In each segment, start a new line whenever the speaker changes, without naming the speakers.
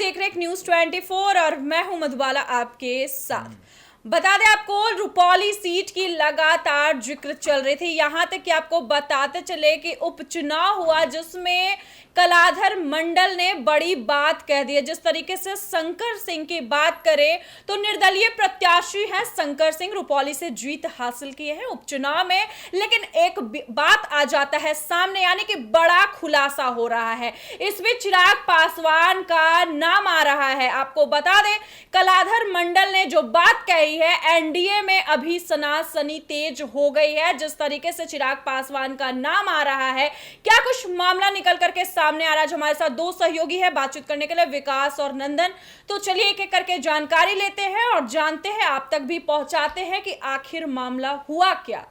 देख रहे हैं न्यूज 24 और मैं हूं मधुबाला आपके साथ। बता दें आपको, रुपौली सीट की लगातार जिक्र चल रही थी। यहां तक कि आपको बताते चले कि उपचुनाव हुआ जिसमें कलाधर मंडल ने बड़ी बात कह दी है। जिस तरीके से शंकर सिंह की बात करें तो निर्दलीय प्रत्याशी हैं शंकर सिंह, रुपौली से जीत हासिल किए हैं उपचुनाव में। लेकिन एक बात आ जाता है सामने, यानी कि बड़ा खुलासा हो रहा है। इसमें चिराग पासवान का नाम आ रहा है। आपको बता दें, कलाधर मंडल ने जो बात कही है, एनडीए में अभी सनासनी तेज हो गई है। जिस तरीके से चिराग पासवान का नाम आ रहा है, क्या कुछ मामला निकल करके सामने आ रहा है। जो हमारे साथ दो सहयोगी है बातचीत करने के लिए, विकास और नंदन। तो चलिए एक एक करके जानकारी लेते हैं और जानते हैं, आप तक भी पहुंचाते हैं कि आखिर मामला हुआ क्या।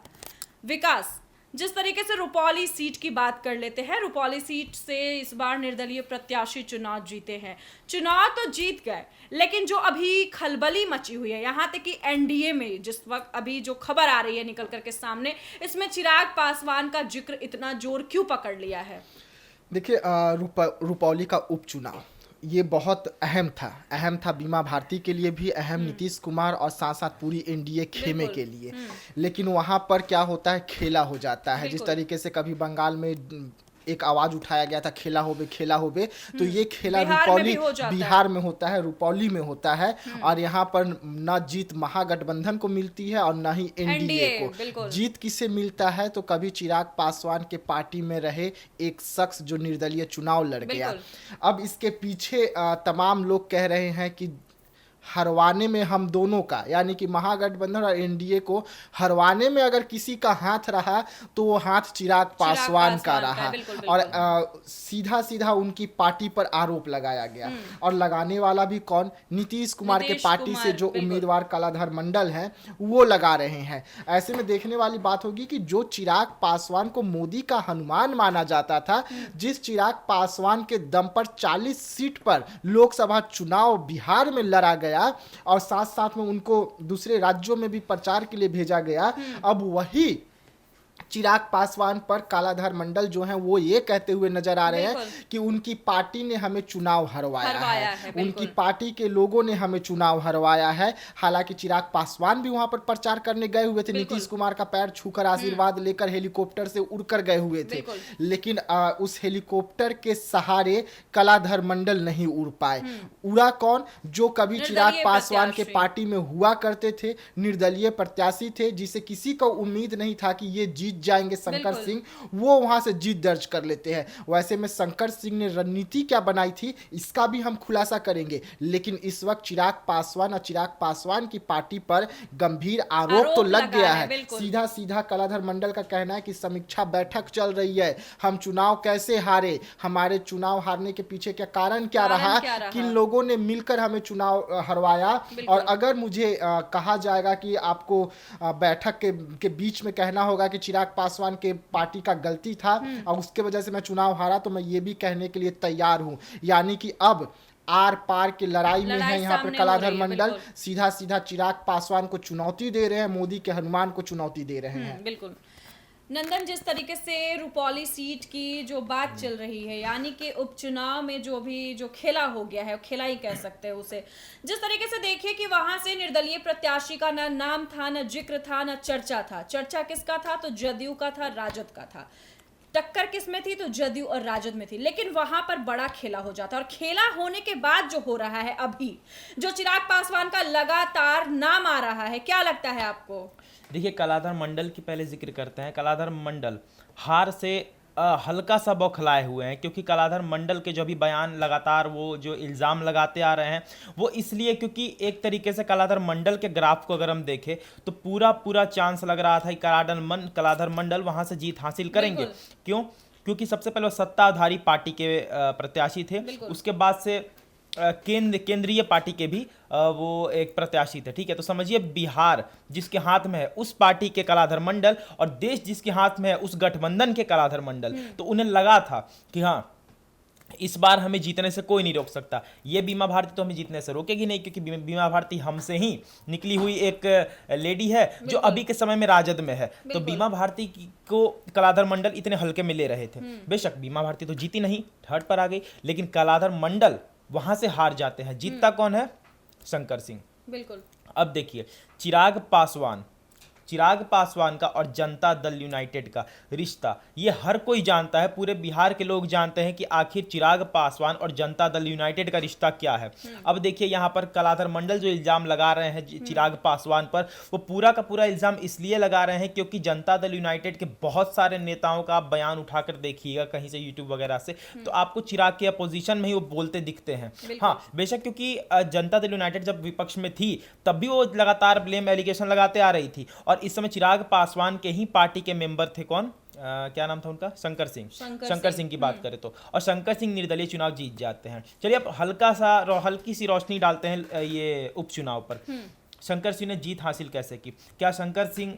विकास, जिस तरीके से रुपौली सीट की बात कर लेते हैं, रुपौली सीट से इस बार निर्दलीय प्रत्याशी चुनाव जीते हैं। चुनाव तो जीत गए, लेकिन जो अभी खलबली मची हुई है, यहां तक कि एनडीए में जिस वक्त अभी जो खबर आ रही है निकल करके सामने, इसमें चिराग पासवान का जिक्र इतना जोर क्यों पकड़ लिया है?
देखिए, रुपौली का उपचुनाव ये बहुत अहम था बीमा भारती के लिए भी अहम, नीतीश कुमार और साथ साथ पूरी एनडीए खेमे के लिए। लेकिन वहाँ पर क्या होता है, खेला हो जाता है। जिस तरीके से कभी बंगाल में एक आवाज उठाया गया था, खेला होबे, तो ये खेला रुपौली बिहार में होता है, रुपौली में होता है। और यहाँ पर न जीत महागठबंधन को मिलती है और न ही एनडीए को। जीत किसे मिलता है, तो कभी चिराग पासवान के पार्टी में रहे एक शख्स जो निर्दलीय चुनाव लड़ गया। अब इसके पीछे तमाम लोग कह रहे हैं कि हरवाने में हम दोनों का, यानी कि महागठबंधन और एनडीए को हरवाने में अगर किसी का हाथ रहा तो वो हाथ चिराग पासवान का रहा। और सीधा सीधा उनकी पार्टी पर आरोप लगाया गया। और लगाने वाला भी कौन? नीतीश कुमार के पार्टी से जो उम्मीदवार कलाधर मंडल हैं वो लगा रहे हैं। ऐसे में देखने वाली बात होगी कि जो चिराग पासवान को मोदी का हनुमान माना जाता था, जिस चिराग पासवान के दम पर 40 सीट पर लोकसभा चुनाव बिहार में लड़ा गया और साथ साथ में उनको दूसरे राज्यों में भी प्रचार के लिए भेजा गया, अब वही चिराग पासवान पर कालाधर मंडल जो हैं वो ये कहते हुए नजर आ रहे हैं कि उनकी पार्टी ने हमें चुनाव हरवाया है। उनकी पार्टी के लोगों ने हमें चुनाव हरवाया है। हालांकि चिराग पासवान भी वहां पर प्रचार करने गए हुए थे, नीतीश कुमार का पैर छूकर आशीर्वाद लेकर हेलीकॉप्टर से उड़कर गए हुए थे। लेकिन उस हेलीकॉप्टर के सहारे कलाधर मंडल नहीं उड़ पाए। उड़ा कौन? जो कभी चिराग पासवान के पार्टी में हुआ करते थे, निर्दलीय प्रत्याशी थे, जिसे किसी को उम्मीद नहीं था कि ये जीत जाएंगे शंकर सिंह, वो वहां से जीत दर्ज कर लेते हैं। वैसे में शंकर सिंह ने रणनीति क्या बनाई थी इसका भी हम खुलासा करेंगे। लेकिन इस वक्त चिराग पासवान और चिराग पासवान की पार्टी पर गंभीर आरोप तो लग गया है। सीधा सीधा कलाधर मंडल का कहना है कि समीक्षा बैठक चल रही है, हम चुनाव कैसे हारे, हमारे चुनाव हारने के पीछे क्या कारण क्या रहा, किन लोगों ने मिलकर हमें चुनाव हरवाया। और अगर मुझे कहा जाएगा कि आपको बैठक के बीच में कहना होगा कि चिराग पासवान के पार्टी का गलती था और उसके वजह से मैं चुनाव हारा, तो मैं ये भी कहने के लिए तैयार हूं। यानी कि अब आर पार की लड़ाई में है यहाँ पर कलाधर मंडल। सीधा सीधा चिराग पासवान को चुनौती दे रहे हैं, मोदी के हनुमान को चुनौती दे रहे हैं।
बिल्कुल नंदन, जिस तरीके से रुपौली सीट की जो बात चल रही है, यानी कि उपचुनाव में जो खेला हो गया है, खेला ही कह सकते हैं उसे। जिस तरीके से देखिए कि वहां से निर्दलीय प्रत्याशी का ना नाम था, ना जिक्र था, ना चर्चा था। चर्चा किसका था? तो जदयू का था, राजद का था। टक्कर किस में थी? तो जदयू और राजद में थी। लेकिन वहां पर बड़ा खेला हो जाता है। और खेला होने के बाद जो हो रहा है अभी, जो चिराग पासवान का लगातार नाम आ रहा है, क्या लगता है आपको?
देखिए, कलाधर मंडल की पहले जिक्र करते हैं। कलाधर मंडल हार से हल्का सा बौखलाए हुए हैं, क्योंकि कलाधर मंडल के जो भी बयान लगातार वो जो इल्ज़ाम लगाते आ रहे हैं वो इसलिए क्योंकि एक तरीके से कलाधर मंडल के ग्राफ को अगर हम देखें तो पूरा चांस लग रहा था कि कलाधर मंडल वहां से जीत हासिल करेंगे। क्यों? क्योंकि सबसे पहले वो सत्ताधारी पार्टी के प्रत्याशी थे, उसके बाद से केंद्रीय पार्टी के भी वो एक प्रत्याशी थे। ठीक है, तो समझिए बिहार जिसके हाथ में है उस पार्टी के कलाधर मंडल और देश जिसके हाथ में है उस गठबंधन के कलाधर मंडल, तो उन्हें लगा था कि हाँ इस बार हमें जीतने से कोई नहीं रोक सकता। ये बीमा भारती तो हमें जीतने से रोकेगी नहीं, क्योंकि बीमा भारती हमसे ही निकली हुई एक लेडी है जो अभी के समय में राजद में है। तो बीमा भारती को कलाधर मंडल इतने हल्के में ले रहे थे। बेशक बीमा भारती तो जीती नहीं, थर्ड पर आ गई, लेकिन कलाधर मंडल वहां से हार जाते हैं। जीतता कौन है? शंकर सिंह।
बिल्कुल।
अब देखिए, चिराग पासवान का और जनता दल यूनाइटेड का रिश्ता, ये हर कोई जानता है, पूरे बिहार के लोग जानते हैं कि आखिर चिराग पासवान और जनता दल यूनाइटेड का रिश्ता क्या है। अब देखिए, यहाँ पर कलाधर मंडल जो इल्जाम लगा रहे हैं चिराग पासवान पर, वो पूरा का पूरा इल्जाम इसलिए लगा रहे हैं क्योंकि जनता दल यूनाइटेड के बहुत सारे नेताओं का आप बयान उठाकर देखिएगा कहीं से, यूट्यूब वगैरह से, तो आपको चिराग के अपोजिशन में ही वो बोलते दिखते हैं। हाँ, बेशक, क्योंकि जनता दल यूनाइटेड जब विपक्ष में थी तब भी वो लगातार ब्लेम एलिगेशन लगाते आ रही थी, और इस समय चिराग पासवान के ही पार्टी के मेंबर थे। कौन? क्या नाम था उनका? शंकर सिंह की बात करें तो, और शंकर सिंह निर्दलीय चुनाव जीत जाते हैं। चलिए अब हल्की सी रोशनी डालते हैं ये उपचुनाव पर। शंकर सिंह ने जीत हासिल कैसे की? क्या शंकर सिंह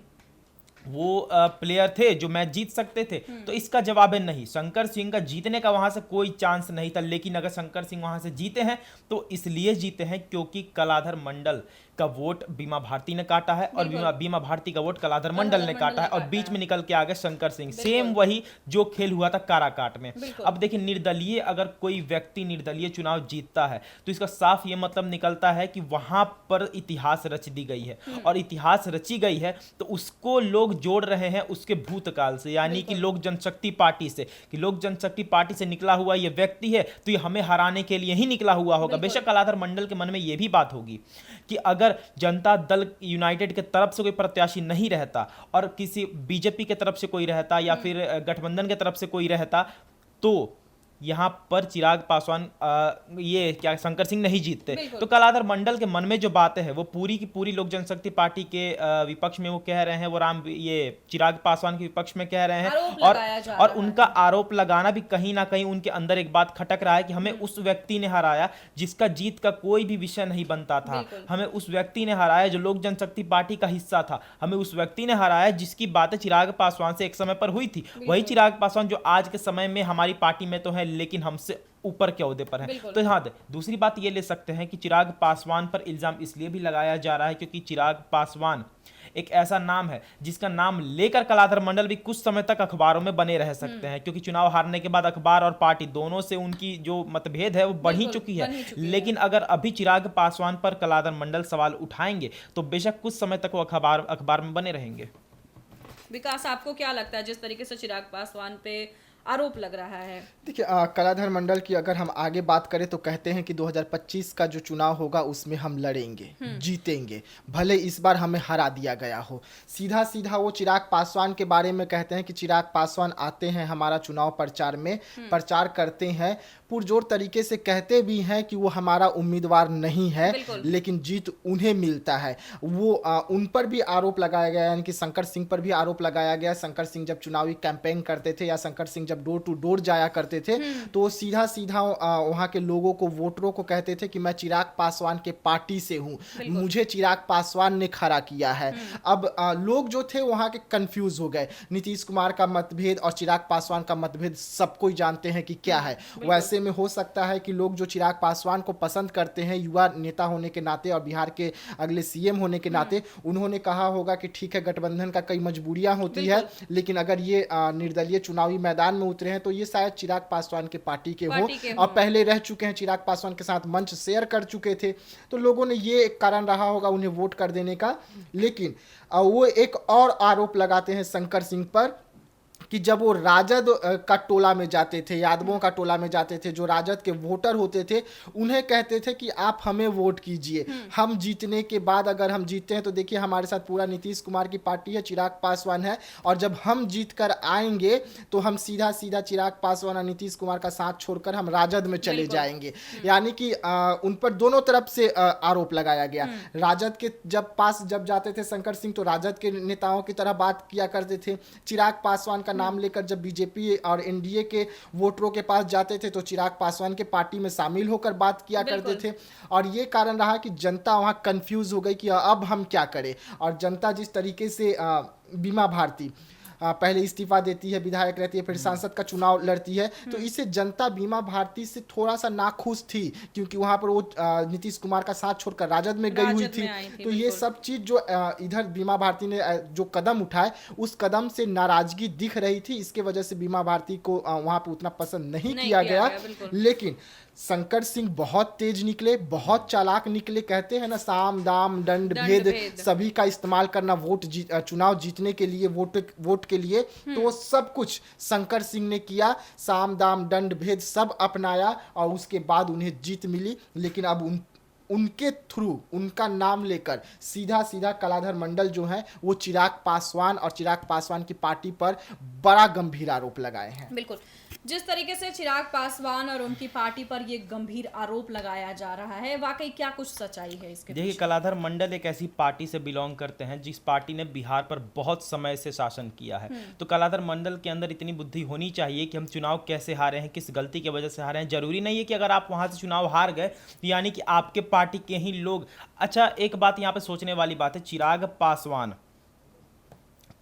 वो प्लेयर थे जो मैच जीत सकते थे? तो इसका जवाब है नहीं। शंकर सिंह का जीतने का वहां से कोई चांस नहीं था, लेकिन अगर शंकर सिंह वहां से जीते हैं तो इसलिए जीते हैं क्योंकि कलाधर मंडल का वोट बीमा भारती ने काटा है, और बीमा भारती का वोट कलाधर मंडल ने काटा है, और बीच में निकल के आ गए शंकर सिंह। सेम वही जो खेल हुआ था काराकाट में। अब देखिए, निर्दलीय अगर कोई व्यक्ति निर्दलीय चुनाव जीतता है तो इसका साफ ये मतलब निकलता है कि वहां पर इतिहास रच दी गई है, और इतिहास रची गई है तो उसको लोग जोड़ रहे हैं उसके भूतकाल से, यानी कि लोक जनशक्ति पार्टी से, कि लोक जनशक्ति पार्टी से निकला हुआ ये व्यक्ति है तो ये हमें हराने के लिए ही निकला हुआ होगा। बेशक कलाधर मंडल के मन में ये भी बात होगी कि अगर जनता दल यूनाइटेड के तरफ से कोई प्रत्याशी नहीं रहता और किसी बीजेपी के तरफ से कोई रहता या फिर गठबंधन के तरफ से कोई रहता, तो यहाँ पर चिराग पासवान ये क्या शंकर सिंह नहीं जीतते। तो कलाधर मंडल के मन में जो बातें हैं वो पूरी की पूरी लोक जनशक्ति पार्टी के विपक्ष में वो कह रहे हैं, वो ये चिराग पासवान के विपक्ष में कह रहे हैं, और उनका आरोप लगाना भी कहीं ना कहीं उनके अंदर एक बात खटक रहा है कि हमें उस व्यक्ति ने हराया जिसका जीत का कोई भी विषय नहीं बनता था, हमें उस व्यक्ति ने हराया जो लोक जनशक्ति पार्टी का हिस्सा था, हमें उस व्यक्ति ने हराया जिसकी बातें चिराग पासवान से एक समय पर हुई थी, वही चिराग पासवान जो आज के समय में हमारी पार्टी में तो है लेकिन हमसे ऊपर के ओहदे पर है। तो हाँ, दूसरी बात ये ले सकते हैं कि चिराग पासवान पर इल्जाम इसलिए भी लगाया जा रहा है क्योंकि चिराग पासवान एक ऐसा नाम है जिसका नाम लेकर कलाधर मंडल भी कुछ समय तक अखबारों में बने रह सकते हैं, क्योंकि चुनाव हारने के बाद अखबार और पार्टी दोनों से उनकी जो मतभेद है वो बढ़ ही चुकी है। लेकिन अगर अभी चिराग पासवान पर कलाधर मंडल सवाल उठाएंगे तो बेशक कुछ समय तक वो अखबार में बने रहेंगे।
विकास, आपको क्या लगता है जिस तरीके से चिराग पासवान पे आरोप लग रहा है?
देखिए, कलाधर मंडल की अगर हम आगे बात करें तो कहते हैं कि 2025 का जो चुनाव होगा उसमें हम लड़ेंगे, जीतेंगे, भले इस बार हमें हरा दिया गया हो। सीधा सीधा वो चिराग पासवान के बारे में कहते हैं कि चिराग पासवान आते हैं हमारा चुनाव प्रचार में, प्रचार करते हैं, पुरजोर तरीके से कहते भी हैं कि वो हमारा उम्मीदवार नहीं है, लेकिन जीत उन्हें मिलता है। वो उन पर भी आरोप लगाया गया, यानी कि शंकर सिंह पर भी आरोप लगाया गया। शंकर सिंह जब चुनावी कैंपेन करते थे या शंकर सिंह जब डोर टू डोर जाया करते थे तो सीधा सीधा वहाँ के लोगों को, वोटरों को कहते थे कि मैं चिराग पासवान के पार्टी से हूँ, मुझे चिराग पासवान ने खड़ा किया है। अब लोग जो थे वहाँ के कंफ्यूज हो गए। नीतीश कुमार का मतभेद और चिराग पासवान का मतभेद सब कोई जानते हैं कि क्या है। वैसे में हो सकता है कि लोग जो चिराग पासवान को पसंद करते हैं युवा नेता होने के नाते और बिहार के अगले सीएम होने के नाते, उन्होंने कहा होगा कि ठीक है, गठबंधन का कई मजबूरियां होती है, लेकिन अगर ये निर्दलीय चुनावी मैदान में उतरे हैं तो ये शायद चिराग पासवान के पार्टी के हो और पहले रह चुके हैं, चिराग पासवान के साथ मंच शेयर कर चुके थे, तो लोगों ने ये एक कारण रहा होगा उन्हें वोट कर देने का। लेकिन वो एक और आरोप लगाते हैं शंकर सिंह पर कि जब वो राजद का टोला में जाते थे, यादवों का टोला में जाते थे, जो राजद के वोटर होते थे, उन्हें कहते थे कि आप हमें वोट कीजिए, हम जीतने के बाद अगर हम जीतते हैं तो देखिए हमारे साथ पूरा नीतीश कुमार की पार्टी है, चिराग पासवान है, और जब हम जीत कर आएंगे तो हम सीधा सीधा चिराग पासवान और नीतीश कुमार का साथ छोड़कर हम राजद में चले जाएंगे। यानी कि उन पर दोनों तरफ से आरोप लगाया गया। राजद के जब जाते थे शंकर सिंह तो राजद के नेताओं की तरह बात किया करते थे, चिराग पासवान का नाम लेकर जब बीजेपी और एनडीए के वोटरों के पास जाते थे तो चिराग पासवान के पार्टी में शामिल होकर बात किया करते थे। और ये कारण रहा कि जनता वहां कंफ्यूज हो गई कि अब हम क्या करें। और जनता जिस तरीके से बीमा भारती पहले इस्तीफा देती है, विधायक रहती है, फिर सांसद का चुनाव लड़ती है। तो इससे जनता बीमा भारती से थोड़ा सा नाखुश थी, क्योंकि वहां पर वो नीतीश कुमार का साथ छोड़कर राजद में गई हुई थी। तो ये सब चीज जो इधर बीमा भारती ने जो कदम उठाए, उस कदम से नाराजगी दिख रही थी। इसके वजह से बीमा भारती को वहां पर उतना पसंद नहीं किया गया। लेकिन शंकर सिंह बहुत तेज निकले, बहुत चालाक निकले। कहते हैं ना, साम दाम दंड भेद सभी का इस्तेमाल करना चुनाव जीतने के लिए, वोट के लिए। तो वो सब कुछ शंकर सिंह ने किया, साम दाम दंड भेद सब अपनाया और उसके बाद उन्हें जीत मिली। लेकिन अब उनके थ्रू, उनका नाम लेकर सीधा कलाधर मंडल जो है वो चिराग पासवान और चिराग पासवान की पार्टी पर बड़ा गंभीर आरोप लगाए हैं।
बिल्कुल, जिस तरीके से चिराग पासवान और उनकी पार्टी पर ये गंभीर आरोप लगाया जा रहा है, वाकई क्या कुछ सच्चाई है इसके?
देखिए, कलाधर मंडल एक ऐसी पार्टी से बिलोंग करते हैं जिस पार्टी ने बिहार पर बहुत समय से शासन किया है। तो कलाधर मंडल के अंदर इतनी बुद्धि होनी चाहिए कि हम चुनाव कैसे हारे हैं, किस गलती की वजह से हारे हैं। जरूरी नहीं है कि अगर आप वहां से चुनाव हार गए यानी कि आपके पार्टी के ही लोग। अच्छा, एक बात यहाँ पे सोचने वाली बात है, चिराग पासवान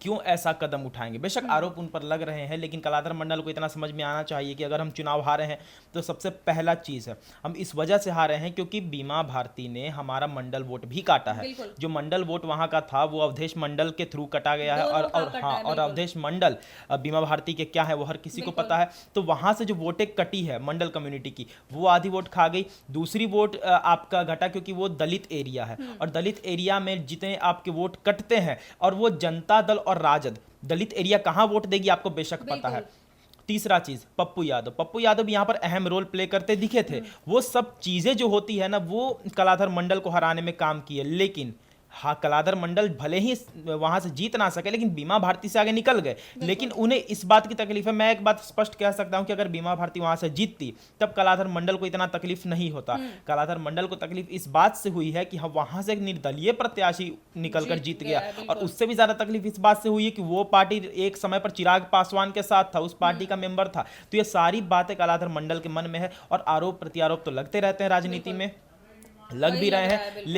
क्यों ऐसा कदम उठाएंगे? बेशक आरोप उन पर लग रहे हैं, लेकिन कलाधर मंडल को इतना समझ में आना चाहिए कि अगर हम चुनाव हारे हैं तो सबसे पहला चीज़ है, हम इस वजह से हारे हैं क्योंकि बीमा भारती ने हमारा मंडल वोट भी काटा है। जो मंडल वोट वहां का था वो अवधेश मंडल के थ्रू कटा गया है। और अवधेश मंडल बीमा भारती के क्या है वो हर किसी को पता है। तो वहां से जो वोटें कटी है मंडल कम्युनिटी की, वो आधी वोट खा गई। दूसरी वोट आपका घटा क्योंकि वो दलित एरिया है, और दलित एरिया में जितने आपके वोट कटते हैं, और वो जनता दल और राजद, दलित एरिया कहां वोट देगी आपको बेशक पता है। तीसरा चीज, पप्पू यादव भी यहां पर अहम रोल प्ले करते दिखे थे। वो सब चीजें जो होती है ना, वो कलाधर मंडल को हराने में काम की है। लेकिन हाँ, कलाधर मंडल भले ही वहां से जीत ना सके, लेकिन बीमा भारती से आगे निकल गए। लेकिन उन्हें इस बात की तकलीफ है। मैं एक बात स्पष्ट कह सकता हूं कि अगर बीमा भारती वहां से जीतती तब कलाधर मंडल को इतना तकलीफ नहीं होता। कलाधर मंडल को तकलीफ इस बात से हुई है कि हम वहां से एक निर्दलीय प्रत्याशी निकलकर जीत गया, और उससे भी ज्यादा तकलीफ इस बात से हुई है कि वो पार्टी एक समय पर चिराग पासवान के साथ था, उस पार्टी का मेंबर था। तो ये सारी बातें कलाधर मंडल के मन में है, और आरोप प्रत्यारोप तो लगते रहते हैं राजनीति में, लग भी रहे हैं।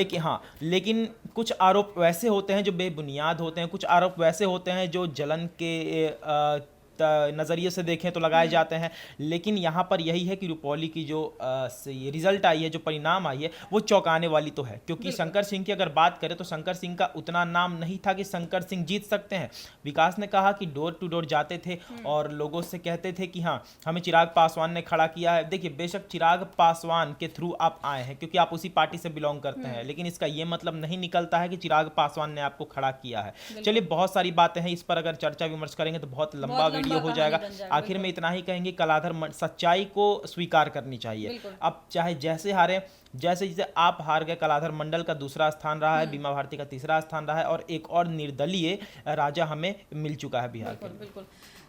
लेकिन कुछ आरोप वैसे होते हैं जो बेबुनियाद होते हैं, कुछ आरोप वैसे होते हैं जो जलन के नज़रिए से देखें तो लगाए जाते हैं। लेकिन यहाँ पर यही है कि रुपौली की जो रिजल्ट आई है, जो परिणाम आई है, वो चौंकाने वाली तो है। क्योंकि शंकर सिंह की अगर बात करें तो शंकर सिंह का उतना नाम नहीं था कि शंकर सिंह जीत सकते हैं। विकास ने कहा कि डोर टू डोर जाते थे और लोगों से कहते थे कि हाँ, हमें चिराग पासवान ने खड़ा किया है। देखिए, बेशक चिराग पासवान के थ्रू आप आए हैं क्योंकि आप उसी पार्टी से बिलोंग करते हैं, लेकिन इसका ये मतलब नहीं निकलता है कि चिराग पासवान ने आपको खड़ा किया है। चलिए, बहुत सारी बातें हैं, इस पर अगर चर्चा विमर्श करेंगे तो बहुत लंबा वीडियो हो जाएगा। आखिर में इतना ही कहेंगे, कलाधर सच्चाई को स्वीकार करनी चाहिए। अब चाहे जैसे हारे, जैसे आप हार गए, कलाधर मंडल का दूसरा स्थान रहा है, बीमा भारती का तीसरा स्थान रहा है, और एक और निर्दलीय राजा हमें मिल चुका है बिहार के।
बिल्कुल।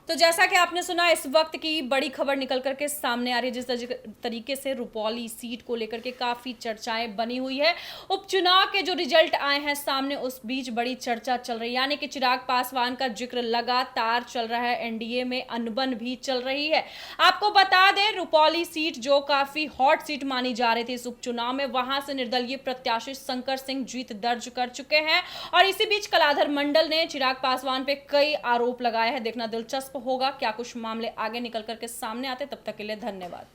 तो जैसा कि आपने सुना, इस वक्त की बड़ी खबर निकल करके सामने आ रही है, जिस तरीके से रुपौली सीट को लेकर के काफी चर्चाएं बनी हुई है। उपचुनाव के जो रिजल्ट आए हैं सामने, उस बीच बड़ी चर्चा चल रही है, यानी कि चिराग पासवान का जिक्र लगातार चल रहा है, एनडीए में अनबन भी चल रही है। आपको बता दें, रुपौली सीट जो काफी हॉट सीट मानी जा रही थी इस उपचुनाव में, वहां से निर्दलीय प्रत्याशी शंकर सिंह जीत दर्ज कर चुके हैं, और इसी बीच कलाधर मंडल ने चिराग पासवान पे कई आरोप लगाए हैं। देखना दिलचस्प होगा क्या कुछ मामले आगे निकल करके सामने आते। तब तक के लिए धन्यवाद।